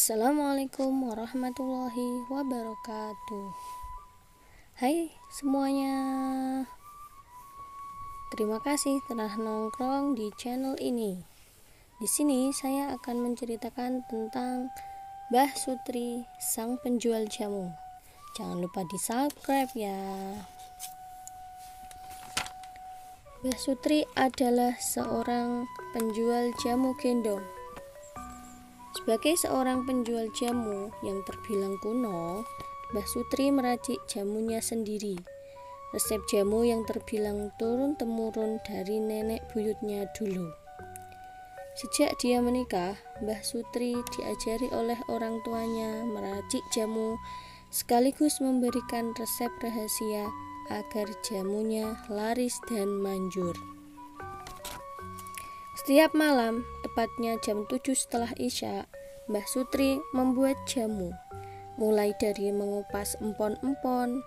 Assalamualaikum warahmatullahi wabarakatuh. Hai semuanya. Terima kasih telah nongkrong di channel ini. Di sini saya akan menceritakan tentang Mbah Sutri, sang penjual jamu. Jangan lupa di-subscribe ya. Mbah Sutri adalah seorang penjual jamu gendong. Sebagai seorang penjual jamu yang terbilang kuno, Mbah Sutri meracik jamunya sendiri. Resep jamu yang terbilang turun-temurun dari nenek buyutnya dulu. Sejak dia menikah, Mbah Sutri diajari oleh orang tuanya meracik jamu sekaligus memberikan resep rahasia agar jamunya laris dan manjur. Setiap malam, tepatnya jam 7 setelah Isya, Mbah Sutri membuat jamu, mulai dari mengupas empon-empon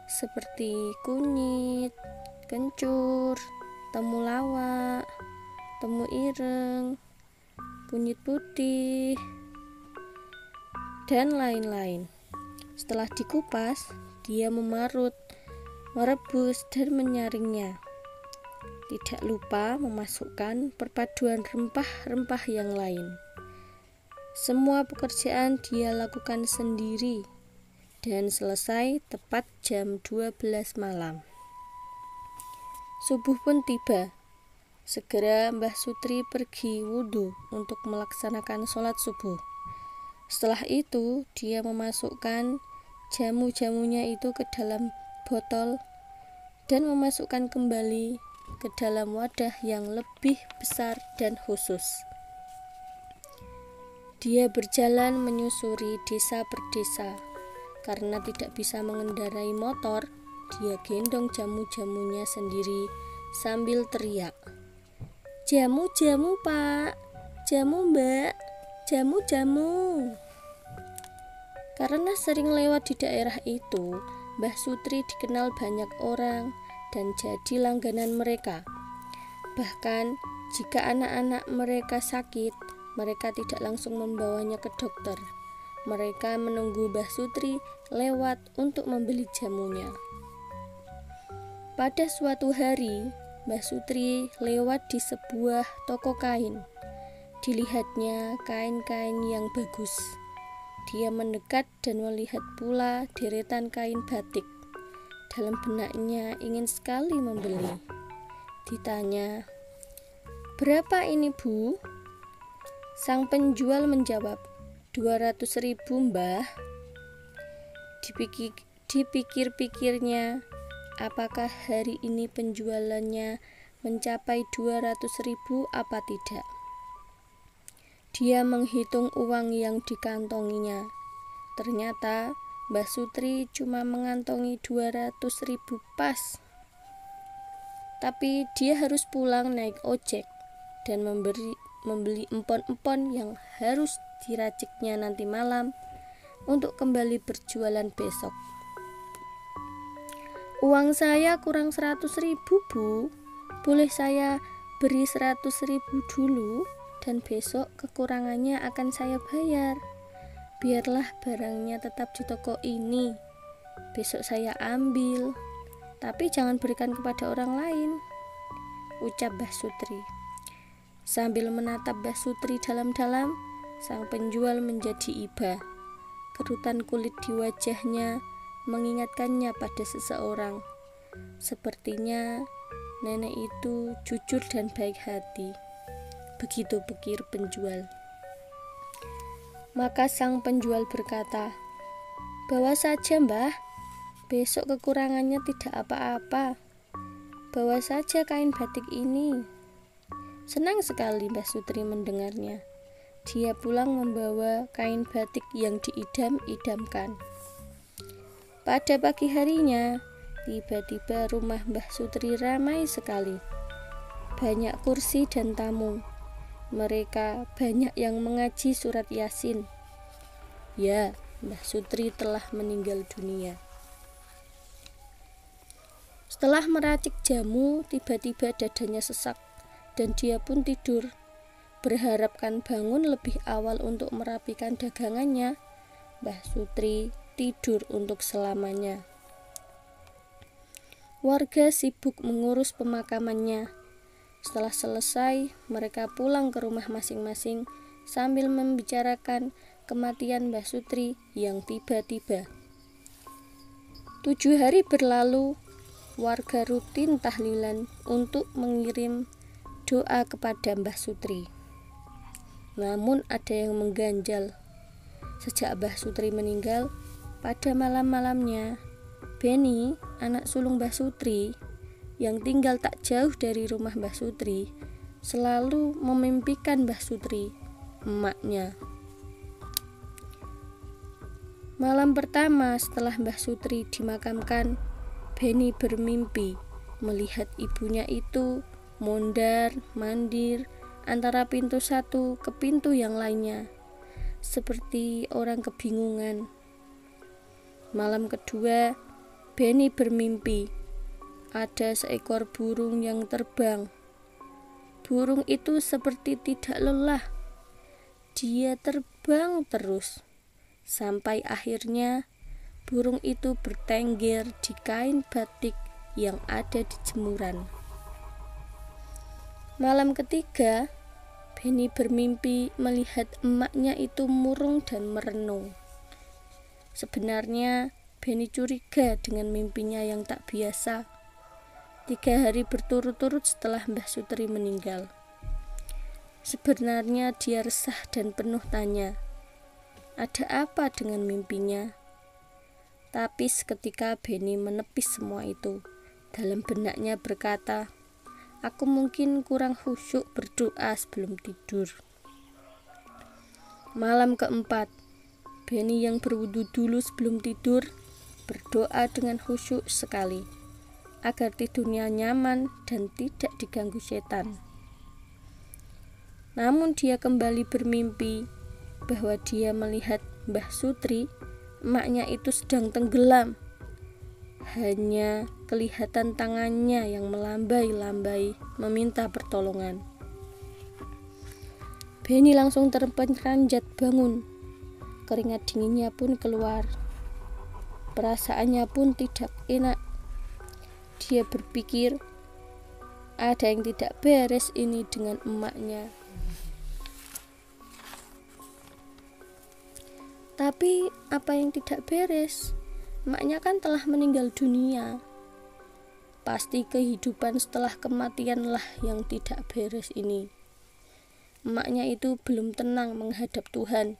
seperti kunyit, kencur, temulawak, temu ireng, kunyit putih, dan lain-lain. Setelah dikupas, dia memarut, merebus, dan menyaringnya. Tidak lupa memasukkan perpaduan rempah-rempah yang lain. Semua pekerjaan dia lakukan sendiri dan selesai tepat jam 12 malam. Subuh pun tiba. Segera Mbah Sutri pergi wudhu untuk melaksanakan sholat subuh. Setelah itu dia memasukkan jamu-jamunya itu ke dalam botol dan memasukkan kembali ke dalam wadah yang lebih besar dan khusus. Dia berjalan menyusuri desa per desa. Karena tidak bisa mengendarai motor, dia gendong jamu-jamunya sendiri sambil teriak, "Jamu-jamu Pak, jamu Mbak, jamu-jamu." Karena sering lewat di daerah itu, Mbah Sutri dikenal banyak orang dan jadi langganan mereka. Bahkan jika anak-anak mereka sakit, mereka tidak langsung membawanya ke dokter. Mereka menunggu Mbah Sutri lewat untuk membeli jamunya. Pada suatu hari, Mbah Sutri lewat di sebuah toko kain. Dilihatnya kain-kain yang bagus. Dia mendekat dan melihat pula deretan kain batik. Dalam benaknya ingin sekali membeli. Ditanya, "Berapa ini Bu?" Sang penjual menjawab, 200.000 Mbah. Dipikir-pikirnya, apakah hari ini penjualannya mencapai 200.000 apa tidak. Dia menghitung uang yang dikantonginya. Ternyata Mbah Sutri cuma mengantongi 200.000 pas. Tapi dia harus pulang naik ojek dan membeli empon-empon yang harus diraciknya nanti malam untuk kembali berjualan besok. "Uang saya kurang 100.000 Bu. Boleh saya beri 100.000 dulu dan besok kekurangannya akan saya bayar. Biarlah barangnya tetap di toko ini. Besok saya ambil, tapi jangan berikan kepada orang lain," ucap Mbah Sutri. Sambil menatap Mbah Sutri dalam-dalam, sang penjual menjadi iba. Kerutan kulit di wajahnya mengingatkannya pada seseorang. Sepertinya nenek itu jujur dan baik hati. Begitu pikir penjual. Maka sang penjual berkata, "Bawa saja Mbah, besok kekurangannya tidak apa-apa. Bawa saja kain batik ini." Senang sekali Mbah Sutri mendengarnya. Dia pulang membawa kain batik yang diidam-idamkan. Pada pagi harinya, tiba-tiba rumah Mbah Sutri ramai sekali. Banyak kursi dan tamu. Mereka banyak yang mengaji surat Yasin. Ya, Mbah Sutri telah meninggal dunia. Setelah meracik jamu, tiba-tiba dadanya sesak dan dia pun tidur. berharapkan bangun lebih awal untuk merapikan dagangannya, Mbah Sutri tidur untuk selamanya. Warga sibuk mengurus pemakamannya. Setelah selesai, mereka pulang ke rumah masing-masing sambil membicarakan kematian Mbah Sutri yang tiba-tiba. 7 hari berlalu, warga rutin tahlilan untuk mengirim doa kepada Mbah Sutri. Namun ada yang mengganjal. Sejak Mbah Sutri meninggal, pada malam-malamnya, Beni, anak sulung Mbah Sutri, yang tinggal tak jauh dari rumah Mbah Sutri, selalu memimpikan Mbah Sutri, emaknya. Malam pertama setelah Mbah Sutri dimakamkan, Beni bermimpi melihat ibunya itu mondar-mandir antara pintu satu ke pintu yang lainnya, seperti orang kebingungan. Malam kedua, Beni bermimpi ada seekor burung yang terbang. Burung itu seperti tidak lelah. Dia terbang terus, sampai akhirnya burung itu bertengger di kain batik yang ada di jemuran. Malam ketiga, Beni bermimpi melihat emaknya itu murung dan merenung. Sebenarnya Beni curiga dengan mimpinya yang tak biasa. 3 hari berturut-turut setelah Mbah Sutri meninggal. Sebenarnya dia resah dan penuh tanya, ada apa dengan mimpinya? Tapi seketika Beni menepis semua itu. Dalam benaknya berkata, aku mungkin kurang khusyuk berdoa sebelum tidur. Malam keempat, Beni yang berwudu dulu sebelum tidur berdoa dengan khusyuk sekali, agar tidurnya nyaman dan tidak diganggu setan. Namun dia kembali bermimpi bahwa dia melihat Mbah Sutri, emaknya itu sedang tenggelam. Hanya kelihatan tangannya yang melambai-lambai meminta pertolongan. Beni langsung terperanjat bangun. Keringat dinginnya pun keluar. Perasaannya pun tidak enak. Dia berpikir, ada yang tidak beres ini dengan emaknya. Tapi apa yang tidak beres? Emaknya kan telah meninggal dunia. Pasti kehidupan setelah kematianlah yang tidak beres ini. Emaknya itu belum tenang menghadap Tuhan,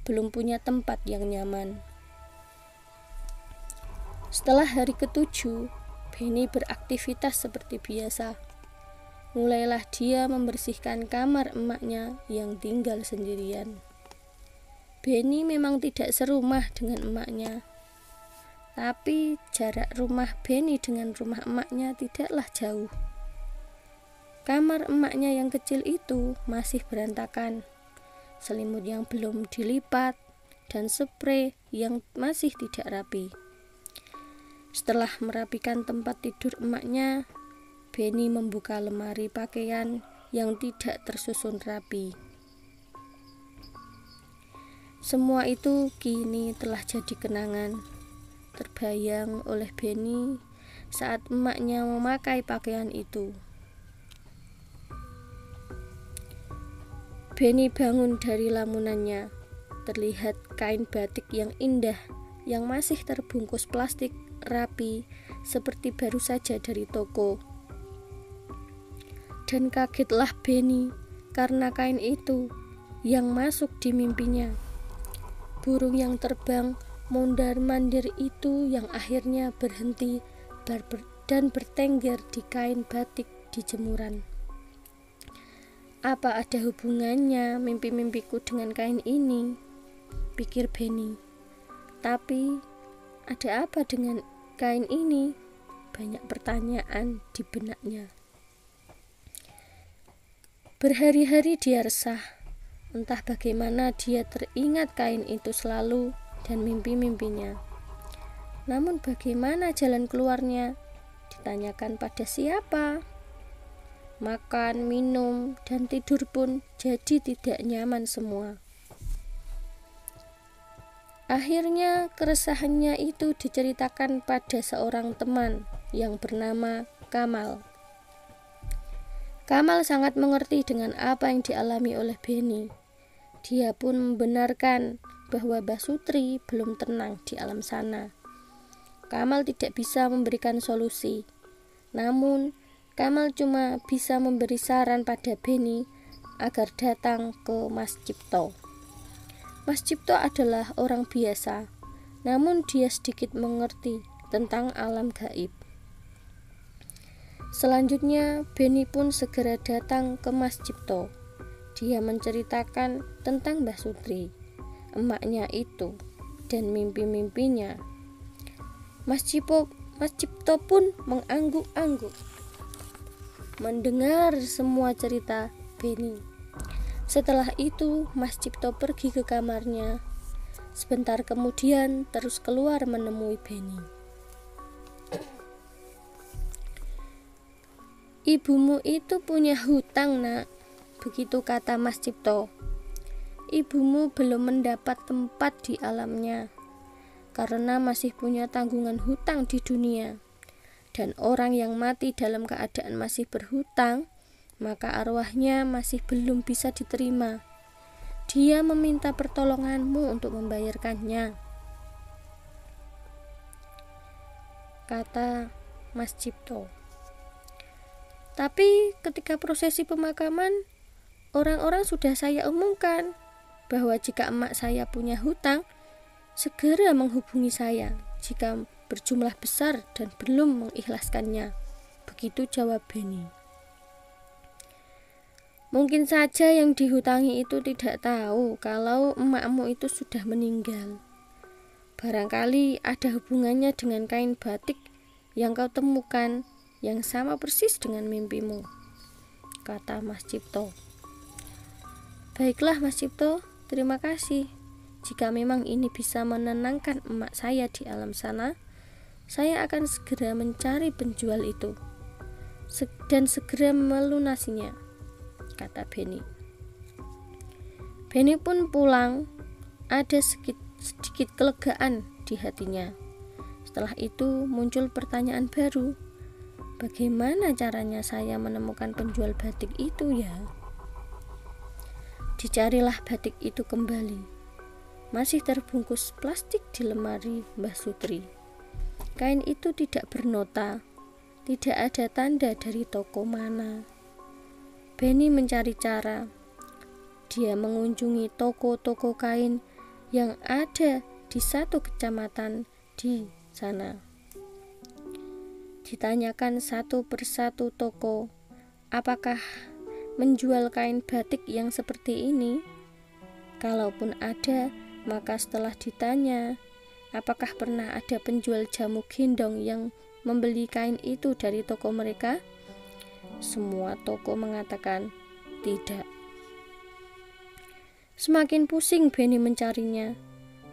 belum punya tempat yang nyaman. Setelah hari ke-7, Beni beraktivitas seperti biasa. Mulailah dia membersihkan kamar emaknya yang tinggal sendirian. Beni memang tidak serumah dengan emaknya, tapi jarak rumah Beni dengan rumah emaknya tidaklah jauh. Kamar emaknya yang kecil itu masih berantakan, selimut yang belum dilipat, dan sprei yang masih tidak rapi. Setelah merapikan tempat tidur emaknya, Beni membuka lemari pakaian yang tidak tersusun rapi. Semua itu kini telah jadi kenangan, terbayang oleh Beni saat emaknya memakai pakaian itu. Beni bangun dari lamunannya. Terlihat kain batik yang indah, yang masih terbungkus plastik rapi, seperti baru saja dari toko. Dan kagetlah Beni karena kain itu yang masuk di mimpinya. Burung yang terbang mondar-mandir itu yang akhirnya berhenti dan bertengger di kain batik di jemuran. Apa ada hubungannya mimpi-mimpiku dengan kain ini? Pikir Beni. Tapi ada apa dengan kain ini? Banyak pertanyaan di benaknya. Berhari-hari dia resah. Entah bagaimana dia teringat kain itu selalu dan mimpi-mimpinya. Namun bagaimana jalan keluarnya? Ditanyakan pada siapa? makan, minum, dan tidur pun jadi tidak nyaman semua. Akhirnya keresahannya itu diceritakan pada seorang teman yang bernama Kamal. Kamal sangat mengerti dengan apa yang dialami oleh Beni. Dia pun membenarkan bahwa Mbah Sutri belum tenang di alam sana. Kamal tidak bisa memberikan solusi. Namun, Kamal cuma bisa memberi saran pada Beni agar datang ke Mas Cipto. Mas Cipto adalah orang biasa, namun dia sedikit mengerti tentang alam gaib. Selanjutnya, Beni pun segera datang ke Mas Cipto. Dia menceritakan tentang Mbah Sutri, emaknya itu, dan mimpi-mimpinya. Mas Cipto pun mengangguk-angguk mendengar semua cerita Beni. Setelah itu, Mas Cipto pergi ke kamarnya. Sebentar kemudian terus keluar menemui Beni. "Ibumu itu punya hutang, Nak," begitu kata Mas Cipto. "Ibumu belum mendapat tempat di alamnya karena masih punya tanggungan hutang di dunia. Dan orang yang mati dalam keadaan masih berhutang, maka arwahnya masih belum bisa diterima. Dia meminta pertolonganmu untuk membayarkannya," kata Mas Cipto. "Tapi ketika prosesi pemakaman, orang-orang sudah saya umumkan bahwa jika emak saya punya hutang, segera menghubungi saya jika berjumlah besar dan belum mengikhlaskannya," begitu jawab Beni. "Mungkin saja yang dihutangi itu tidak tahu kalau emakmu itu sudah meninggal. Barangkali ada hubungannya dengan kain batik yang kau temukan yang sama persis dengan mimpimu," kata Mas Cipto. "Baiklah Mas Cipto, terima kasih. Jika memang ini bisa menenangkan emak saya di alam sana, saya akan segera mencari penjual itu dan segera melunasinya," kata Beni. Beni pun pulang, ada sedikit kelegaan di hatinya. Setelah itu muncul pertanyaan baru. Bagaimana caranya saya menemukan penjual batik itu ya? Dicarilah batik itu kembali. Masih terbungkus plastik di lemari Mbah Sutri. Kain itu tidak bernota, tidak ada tanda dari toko mana. Beni mencari cara. Dia mengunjungi toko-toko kain yang ada di satu kecamatan di sana. Ditanyakan satu persatu toko, apakah menjual kain batik yang seperti ini? Kalaupun ada, maka setelah ditanya, apakah pernah ada penjual jamu gendong yang membeli kain itu dari toko mereka? Semua toko mengatakan tidak. Semakin pusing Beni mencarinya.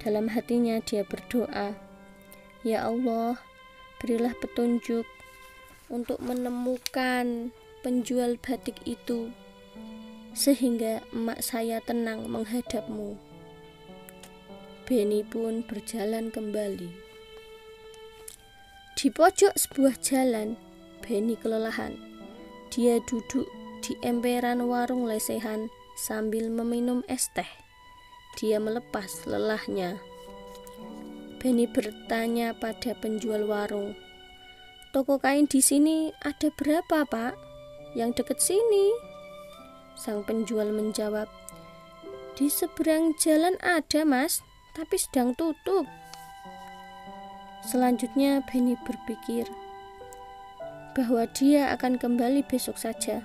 Dalam hatinya dia berdoa, "Ya Allah, berilah petunjuk untuk menemukan penjual batik itu, sehingga emak saya tenang menghadapmu." Beni pun berjalan kembali. Di pojok sebuah jalan, Beni kelelahan. Dia duduk di emperan warung lesehan sambil meminum es teh. Dia melepas lelahnya. Beni bertanya pada penjual warung, "Toko kain di sini ada berapa, Pak? Yang dekat sini?" Sang penjual menjawab, "Di seberang jalan ada, Mas, tapi sedang tutup." Selanjutnya Beni berpikir bahwa dia akan kembali besok saja.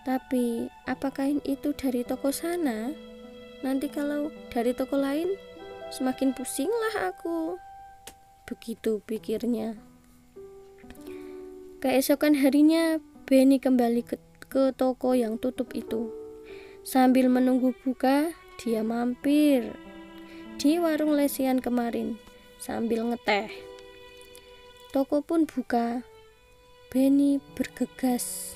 Tapi apa kain itu dari toko sana? Nanti kalau dari toko lain, semakin pusinglah aku. Begitu pikirnya. Keesokan harinya, Beni kembali ke toko yang tutup itu. Sambil menunggu buka, dia mampir di warung lesehan kemarin sambil ngeteh. Toko pun buka. Beni bergegas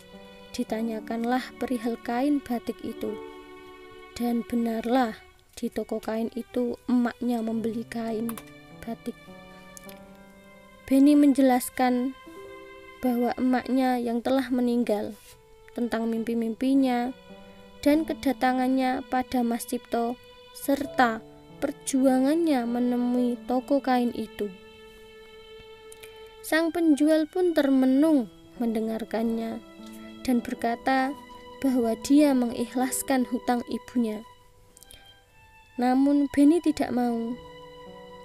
ditanyakanlah perihal kain batik itu. Dan benarlah di toko kain itu emaknya membeli kain batik. Benny menjelaskan bahwa emaknya yang telah meninggal, tentang mimpi-mimpinya dan kedatangannya pada Mas Cipto serta perjuangannya menemui toko kain itu. Sang penjual pun termenung mendengarkannya dan berkata bahwa dia mengikhlaskan hutang ibunya. Namun Benny tidak mau.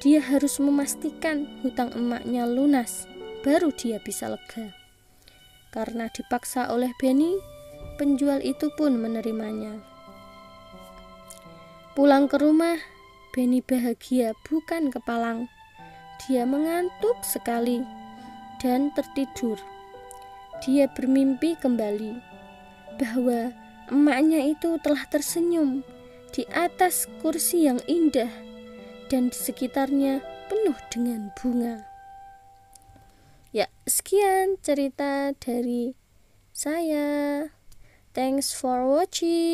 Dia harus memastikan hutang emaknya lunas, baru dia bisa lega. Karena dipaksa oleh Benny, penjual itu pun menerimanya. Pulang ke rumah, Benny bahagia bukan kepalang. Dia mengantuk sekali dan tertidur. Dia bermimpi kembali bahwa emaknya itu telah tersenyum di atas kursi yang indah dan di sekitarnya penuh dengan bunga. Ya, sekian cerita dari saya. Thanks for watching.